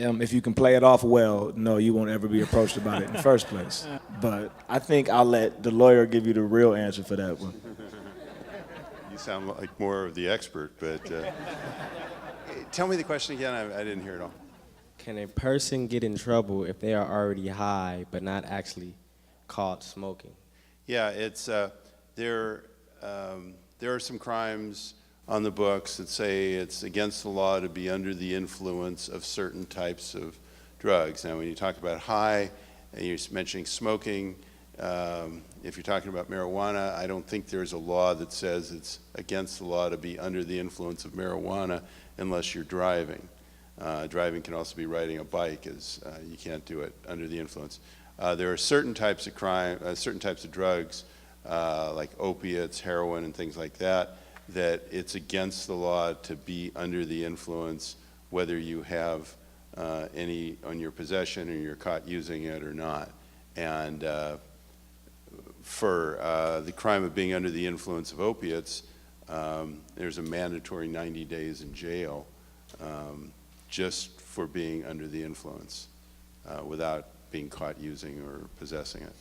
if you can play it off well, no, you won't ever be approached about it in the first place. But I think I'll let the lawyer give you the real answer for that one. You sound like more of the expert, but tell me the question again. I didn't hear it all. Can a person get in trouble if they are already high but not actually caught smoking? Yeah, it's there are some crimes on the books that say it's against the law to be under the influence of certain types of drugs. Now, when you talk about high, and you're mentioning smoking, if you're talking about marijuana, I don't think there's a law that says it's against the law to be under the influence of marijuana unless you're driving. Driving can also be riding a bike, as you can't do it under the influence. There are certain types of crime, certain types of drugs, like opiates, heroin, and things like that, that it's against the law to be under the influence, whether you have any on your possession or you're caught using it or not. And for the crime of being under the influence of opiates, there's a mandatory 90 days in jail just for being under the influence without being caught using or possessing it.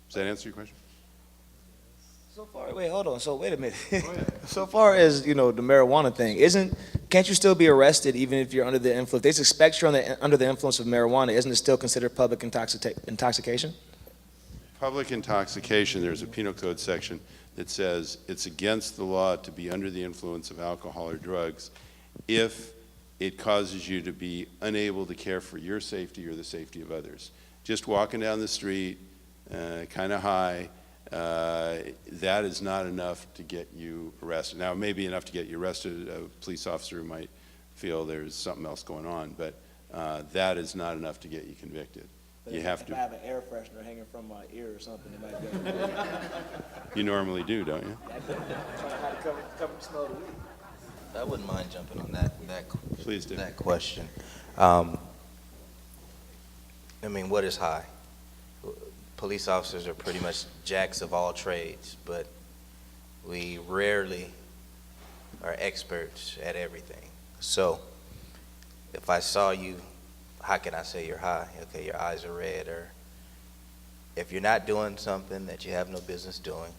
Does that answer your question? So far, wait, hold on. So wait a minute. So far as, the marijuana thing, can't you still be arrested even if you're under the influence? They suspect you're under the influence of marijuana. Isn't it still considered public intoxication? Public intoxication, there's a penal code section that says it's against the law to be under the influence of alcohol or drugs if it causes you to be unable to care for your safety or the safety of others. Just walking down the street, kind of high, that is not enough to get you arrested. Now, it may be enough to get you arrested. A police officer might feel there's something else going on, but that is not enough to get you convicted. But you have to. If I have an air freshener hanging from my ear or something, it might be. You normally do, don't you? I'm trying to hide to cover the smell of the weed. I wouldn't mind jumping on Please do. that question. I mean, what is high? Police officers are pretty much jacks of all trades, but we rarely are experts at everything. So if I saw you, how can I say you're high? Okay, your eyes are red, or if you're not doing something that you have no business doing,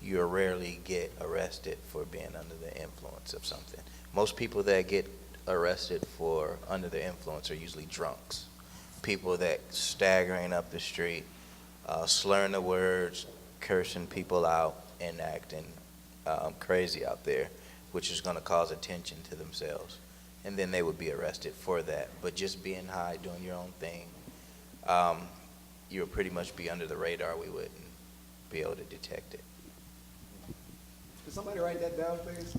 you rarely get arrested for being under the influence of something. Most people that get arrested for under the influence are usually drunks. People that staggering up the street, slurring the words, cursing people out, and acting crazy out there, which is going to cause attention to themselves. And then they would be arrested for that. But just being high, doing your own thing, you would pretty much be under the radar. We wouldn't be able to detect it. Could somebody write that down, please?